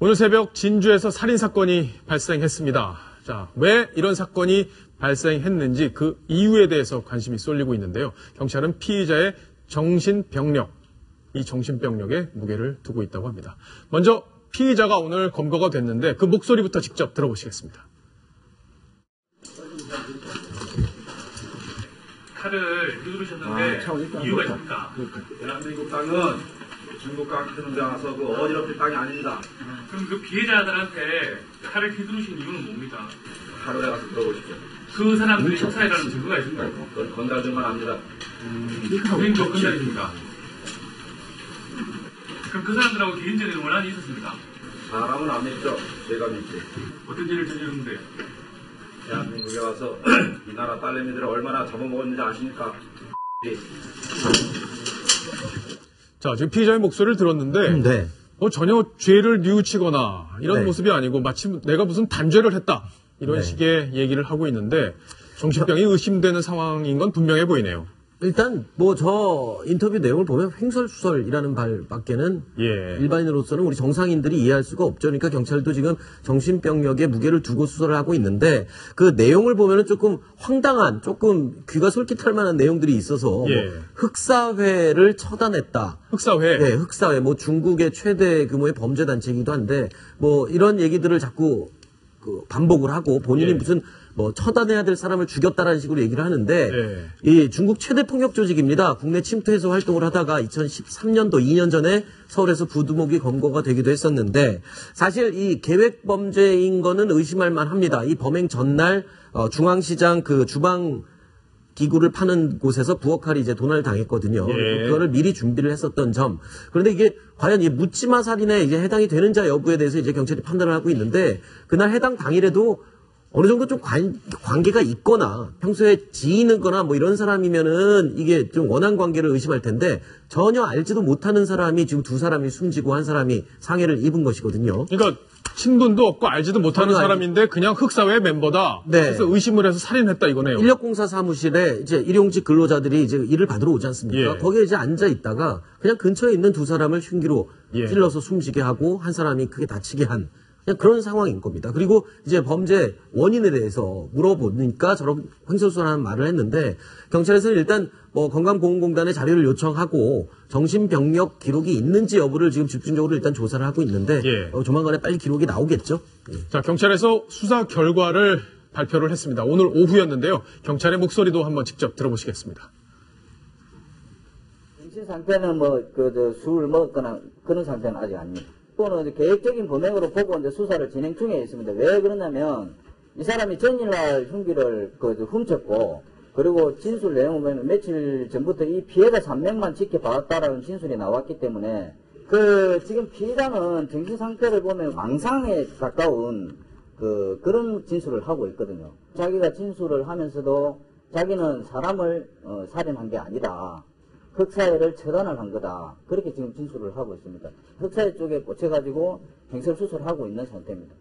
오늘 새벽 진주에서 살인사건이 발생했습니다. 자, 왜 이런 사건이 발생했는지 그 이유에 대해서 관심이 쏠리고 있는데요. 경찰은 피의자의 정신병력, 이 정신병력에 무게를 두고 있다고 합니다. 먼저 피의자가 오늘 검거가 됐는데 그 목소리부터 직접 들어보시겠습니다. 칼을 휘두르셨는데 이유가 있습니까? 대한민국 땅은 중국 깡패들 와서 그 어지럽힐 땅이 아닙니다. 그럼 그 피해자들한테 칼을 휘두르신 이유는 뭡니까? 하루에 가서 들어보십시오. 그 사람들이 형사이라는 증거가 있습니까? 그건 건달들만 압니다. 개인적 건달입니까? 그럼 그 사람들하고 개인적인 원한이 있었습니까? 사람은 안 믿죠. 제가 믿지. 어떤 일을 저지르는데? 대한민국에 와서 이 나라 딸내미들을 얼마나 잡아먹었는지 아십니까? 자, 지금 피의자의 목소리를 들었는데 네. 전혀 죄를 뉘우치거나 이런 네. 모습이 아니고 마치 내가 무슨 단죄를 했다 이런 네. 식의 얘기를 하고 있는데 정신병이 의심되는 상황인 건 분명해 보이네요. 일단 뭐 저 인터뷰 내용을 보면 횡설수설이라는 말밖에는 일반인으로서는 우리 정상인들이 이해할 수가 없죠. 그러니까 경찰도 지금 정신병력에 무게를 두고 수사를 하고 있는데 그 내용을 보면은 조금 황당한, 조금 귀가 솔깃할 만한 내용들이 있어서 뭐 흑사회를 처단했다. 흑사회? 네, 흑사회. 뭐 중국의 최대 규모의 범죄 단체이기도 한데 뭐 이런 얘기들을 자꾸 반복을 하고 본인이 무슨 뭐 처단해야 될 사람을 죽였다라는 식으로 얘기를 하는데 이 중국 최대 폭력 조직입니다. 국내 침투해서 활동을 하다가 2013년도 2년 전에 서울에서 부두목이 검거가 되기도 했었는데 사실 이 계획 범죄인 거는 의심할 만합니다. 이 범행 전날 중앙시장 그 주방 기구를 파는 곳에서 부엌칼이 이제 도난을 당했거든요. 그거를 미리 준비를 했었던 점. 그런데 이게 과연 이 묻지마 살인에 이제 해당이 되는지 여부에 대해서 이제 경찰이 판단을 하고 있는데 그날 해당 당일에도 어느 정도 좀 관계가 있거나 평소에 지인이거나 뭐 이런 사람이면은 이게 좀 원한 관계를 의심할 텐데 전혀 알지도 못하는 사람이 지금 두 사람이 숨지고 한 사람이 상해를 입은 것이거든요. 그러니까 친분도 없고 알지도 못하는 사람인데 그냥 흑사회 멤버다. 네. 그래서 의심을 해서 살인했다 이거네요. 인력공사 사무실에 이제 일용직 근로자들이 이제 일을 받으러 오지 않습니까? 거기에 이제 앉아 있다가 그냥 근처에 있는 두 사람을 흉기로 찔러서 숨지게 하고 한 사람이 크게 다치게 한 그냥 그런 상황인 겁니다. 그리고 이제 범죄 원인에 대해서 물어보니까 저런 횡설수설하는 말을 했는데 경찰에서는 일단 뭐 건강보험공단에 자료를 요청하고 정신병력 기록이 있는지 여부를 지금 집중적으로 일단 조사를 하고 있는데 조만간에 빨리 기록이 나오겠죠. 자, 경찰에서 수사 결과를 발표를 했습니다. 오늘 오후였는데요. 경찰의 목소리도 한번 직접 들어보시겠습니다. 정신 상태는 술을 먹거나 그런 상태는 아직 아닙니다. 또는 계획적인 범행으로 보고 이제 수사를 진행 중에 있습니다. 왜 그러냐면 이 사람이 전일날 흉기를 훔쳤고 그리고 진술 내용을 보면 며칠 전부터 이 피해자 3명만 지켜봤다라는 진술이 나왔기 때문에 지금 피해자는 정신 상태를 보면 망상에 가까운 그런 진술을 하고 있거든요. 자기가 진술을 하면서도 자기는 사람을 살인한 게 아니다. 흑사회를 처단을 한 거다. 그렇게 지금 진술을 하고 있습니다. 흑사회 쪽에 꽂혀가지고 횡설수설을 하고 있는 상태입니다.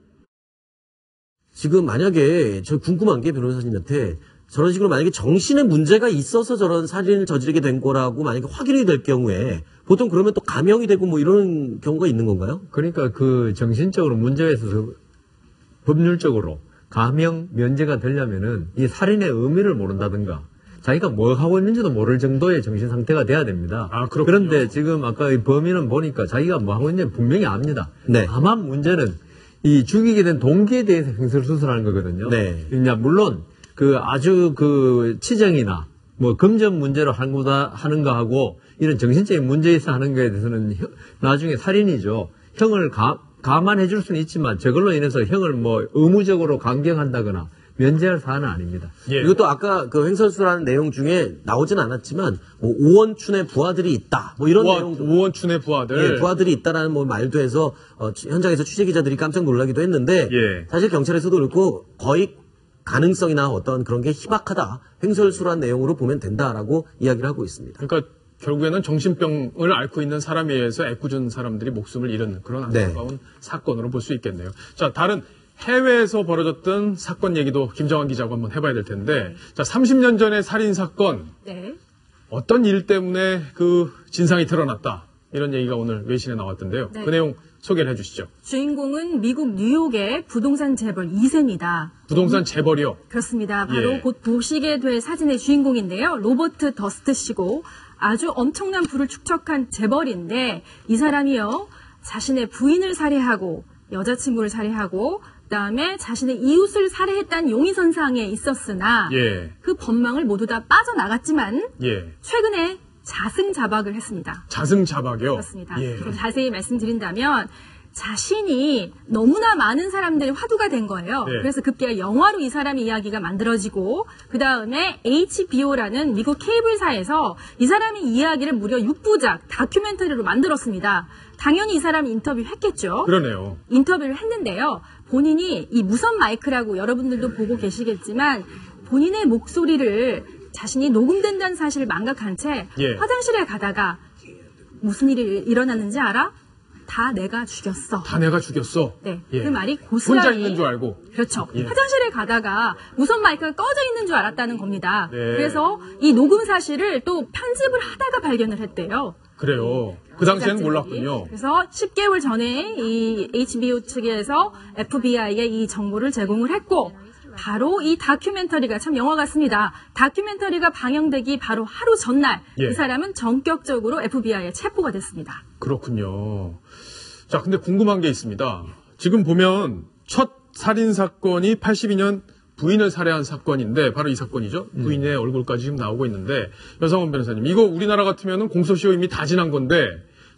지금 만약에 저 궁금한 게 변호사님한테 저런 식으로 만약에 정신에 문제가 있어서 저런 살인을 저지르게 된 거라고 만약에 확인이 될 경우에 보통 그러면 또 감형이 되고 뭐 이런 경우가 있는 건가요? 그러니까 그 정신적으로 문제가 있어서 법률적으로 감형 면제가 되려면은 이 살인의 의미를 모른다든가 자기가 뭐 하고 있는지도 모를 정도의 정신 상태가 돼야 됩니다. 그런데 지금 아까 이 범인은 보니까 자기가 뭐 하고 있는지 분명히 압니다. 다만 문제는 이 죽이게 된 동기에 대해서 횡설수설하는 거거든요. 그냥 물론 아주 치정이나 뭐 금전 문제로 하는 거 하고 이런 정신적인 문제에 있어 하는 거에 대해서는 나중에 살인이죠. 형을 감안해 줄 수는 있지만 저걸로 인해서 형을 뭐 의무적으로 강경한다거나 면제할 사안은 아닙니다. 이것도 아까 횡설수설하는 내용 중에 나오진 않았지만 뭐 오원춘의 부하들이 있다. 뭐 이런 내용도 오원춘의 부하들. 부하들이 있다라는 뭐 말도 해서 현장에서 취재 기자들이 깜짝 놀라기도 했는데 사실 경찰에서도 그렇고 거의 가능성이나 어떤 그런 게 희박하다. 횡설수설한 내용으로 보면 된다라고 이야기를 하고 있습니다. 그러니까 결국에는 정신병을 앓고 있는 사람에 의해서 애꿎은 사람들이 목숨을 잃은 그런 안타까운 사건으로 볼 수 있겠네요. 자, 다른 해외에서 벌어졌던 사건 얘기도 김정환 기자하고 한번 해봐야 될 텐데, 자, 30년 전의 살인사건, 어떤 일 때문에 그 진상이 드러났다, 이런 얘기가 오늘 외신에 나왔던데요. 그 내용 소개를 해주시죠. 주인공은 미국 뉴욕의 부동산 재벌 2세입니다. 부동산 재벌이요. 그렇습니다. 바로 예. 곧 보시게 될 사진의 주인공인데요. 로버트 더스트 씨고 아주 엄청난 부를 축적한 재벌인데 이 사람이요. 자신의 부인을 살해하고 여자친구를 살해하고 그다음에 자신의 이웃을 살해했다는 용의선상에 있었으나 예. 그 법망을 모두 다 빠져나갔지만 예. 최근에 자승자박을 했습니다. 자승자박이요. 그렇습니다. 예. 좀 자세히 말씀드린다면 자신이 너무나 많은 사람들이 화두가 된 거예요. 네. 그래서 급기야 영화로 이 사람의 이야기가 만들어지고 그 다음에 HBO라는 미국 케이블사에서 이 사람의 이야기를 무려 6부작 다큐멘터리로 만들었습니다. 당연히 이 사람이 인터뷰했겠죠. 그러네요. 인터뷰를 했는데요. 본인이 이 무선 마이크라고 여러분들도 보고 계시겠지만 본인의 목소리를 자신이 녹음된다는 사실을 망각한 채 예. 화장실에 가다가 무슨 일이 일어났는지 알아? 다 내가 죽였어. 다 내가 죽였어. 네, 예. 그 말이 고스란히 혼자 있는 줄 알고. 그렇죠. 예. 화장실에 가다가 무선 마이크가 꺼져 있는 줄 알았다는 겁니다. 네. 그래서 이 녹음 사실을 또 편집을 하다가 발견을 했대요. 그래요. 그 당시에는 제작진들이. 몰랐군요. 그래서 10개월 전에 이 HBO 측에서 FBI에 이 정보를 제공을 했고 바로 이 다큐멘터리가 참 영화 같습니다. 다큐멘터리가 방영되기 바로 하루 전날 예. 이 사람은 전격적으로 FBI에 체포가 됐습니다. 그렇군요. 자, 근데 궁금한 게 있습니다. 지금 보면 첫 살인 사건이 82년 부인을 살해한 사건인데 바로 이 사건이죠. 부인의 얼굴까지 지금 나오고 있는데 여상원 변호사님, 이거 우리나라 같으면 공소시효 이미 다 지난 건데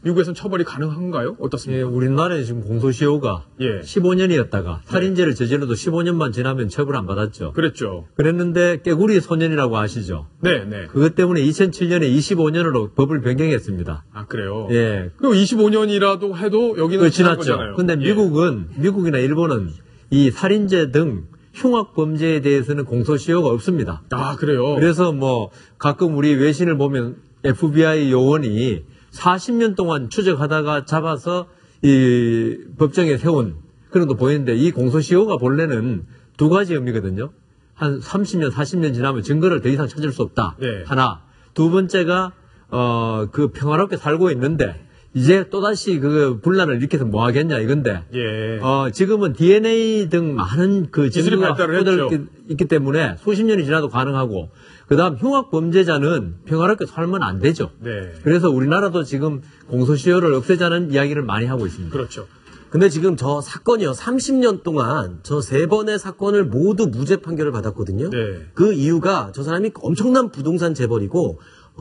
미국에서는 처벌이 가능한가요? 예, 어떻습니까? 우리나라에 지금 공소시효가 예. 15년이었다가 살인죄를 저질러도 15년만 지나면 처벌 안 받았죠. 그랬죠. 그랬는데 깨구리 소년이라고 아시죠? 네, 네. 그것 때문에 2007년에 25년으로 법을 변경했습니다. 아, 그래요? 예. 그럼 25년이라도 해도 여기는 지난 지났죠. 거잖아요. 근데 예. 미국이나 일본은 이 살인죄 등 흉악 범죄에 대해서는 공소시효가 없습니다. 아, 그래요? 그래서 뭐 가끔 우리 외신을 보면 FBI 요원이 40년 동안 추적하다가 잡아서 이 법정에 세운 그런 것도 보이는데 이 공소시효가 본래는 두 가지 의미거든요. 한 30년, 40년 지나면 증거를 더 이상 찾을 수 없다. 네. 하나. 두 번째가 그 평화롭게 살고 있는데 이제 또다시 그 분란을 일으켜서 뭐 하겠냐 이건데 예. 지금은 DNA 등 많은 그 기술이 증거가 발달을 확보되어 했죠. 있기 때문에 수십 년이 지나도 가능하고 그다음 흉악 범죄자는 평화롭게 살면 안 되죠. 네. 그래서 우리나라도 지금 공소시효를 없애자는 이야기를 많이 하고 있습니다. 그렇죠. 근데 지금 저 사건이요. 30년 동안 저 3번의 사건을 모두 무죄 판결을 받았거든요. 네. 그 이유가 저 사람이 엄청난 부동산 재벌이고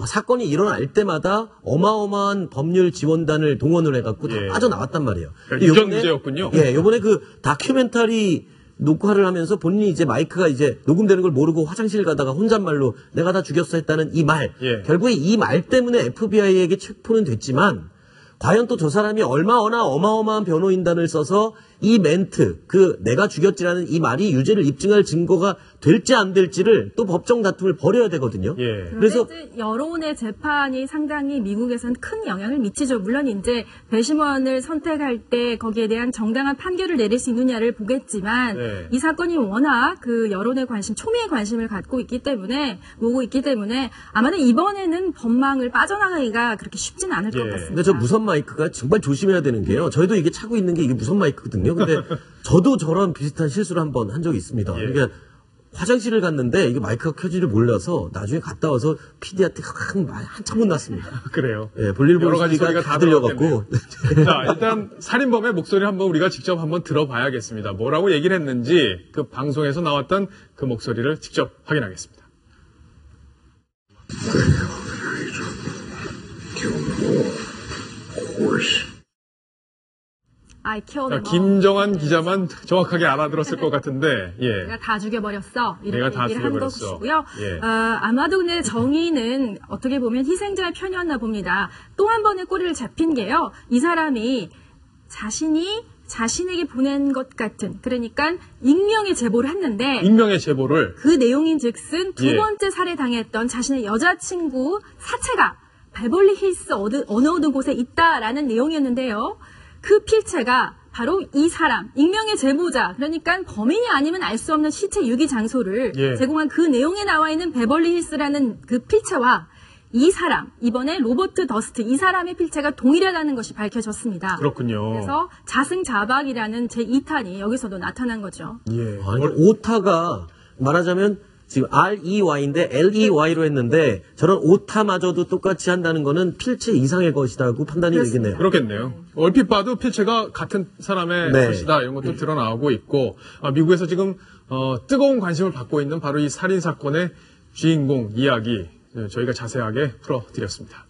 사건이 일어날 때마다 어마어마한 법률 지원단을 동원을 해갖고 다 예. 빠져나왔단 말이에요. 그러니까 유전무죄였군요. 예, 요번에 그 다큐멘터리 녹화를 하면서 본인이 이제 마이크가 이제 녹음되는 걸 모르고 화장실 가다가 혼잣말로 내가 다 죽였어 했다는 이 말. 예. 결국에 이 말 때문에 FBI에게 체포는 됐지만 과연 또 저 사람이 얼마나 어마어마한 변호인단을 써서 이 멘트, 그 내가 죽였지라는 이 말이 유죄를 입증할 증거가 될지 안 될지를 또 법정 다툼을 벌여야 되거든요. 예. 그래서 그래서 여론의 재판이 상당히 미국에서는 큰 영향을 미치죠. 물론 이제 배심원을 선택할 때 거기에 대한 정당한 판결을 내릴 수 있느냐를 보겠지만 네. 이 사건이 워낙 그 여론의 관심, 초미의 관심을 갖고 있기 때문에 모으고 있기 때문에 아마도 이번에는 법망을 빠져나가기가 그렇게 쉽지는 않을 것 예. 같습니다. 근데 저 무선 마이크가 정말 조심해야 되는 게요. 저희도 이게 차고 있는 게 이게 무선 마이크거든요. 근데 저도 저런 비슷한 실수를 한번 한 적이 있습니다. 예. 그러니까 화장실을 갔는데 이게 마이크가 켜지를 몰라서 나중에 갔다 와서 PD한테 한참 혼났습니다. 그래요. 예, 볼일 여러 가지 보는 소리가 소리가 다 다 들려갖고. 자, 일단 살인범의 목소리를 한번 우리가 직접 한번 들어봐야겠습니다. 뭐라고 얘기를 했는지 그 방송에서 나왔던 그 목소리를 직접 확인하겠습니다. I killed 자, them all. 김정한 기자만 정확하게 알아들었을 것 같은데, 예. 내가 다 죽여버렸어. 이렇게 내가 다 얘기를 한 죽여버렸어. 것이고요. 예. 아마도 근데 정의는 어떻게 보면 희생자의 편이었나 봅니다. 또 한 번의 꼬리를 잡힌 게요. 이 사람이 자신이 자신에게 보낸 것 같은, 그러니까 익명의 제보를 했는데 익명의 제보를, 그 내용인 즉슨 두 예. 번째 살해당했던 자신의 여자친구 사체가 베벌리 힐스 어느 곳에 있다라는 내용이었는데요. 그 필체가 바로 이 사람, 익명의 제보자, 그러니까 범인이 아니면 알 수 없는 시체 유기 장소를 예. 제공한 그 내용에 나와 있는 베벌리 힐스라는 그 필체와 이 사람, 이번에 로버트 더스트 이 사람의 필체가 동일하다는 것이 밝혀졌습니다. 그렇군요. 그래서 자승자박이라는 제2탄이 여기서도 나타난 거죠. 예. 아니, 오타가 말하자면 지금 REY인데 LEY로 했는데 저런 오타마저도 똑같이 한다는 거는 필체 이상의 것이라고 판단이 되겠네요. 그렇겠네요. 얼핏 봐도 필체가 같은 사람의 네. 것이다 이런 것도 드러나오고 있고 미국에서 지금 뜨거운 관심을 받고 있는 바로 이 살인 사건의 주인공 이야기 저희가 자세하게 풀어드렸습니다.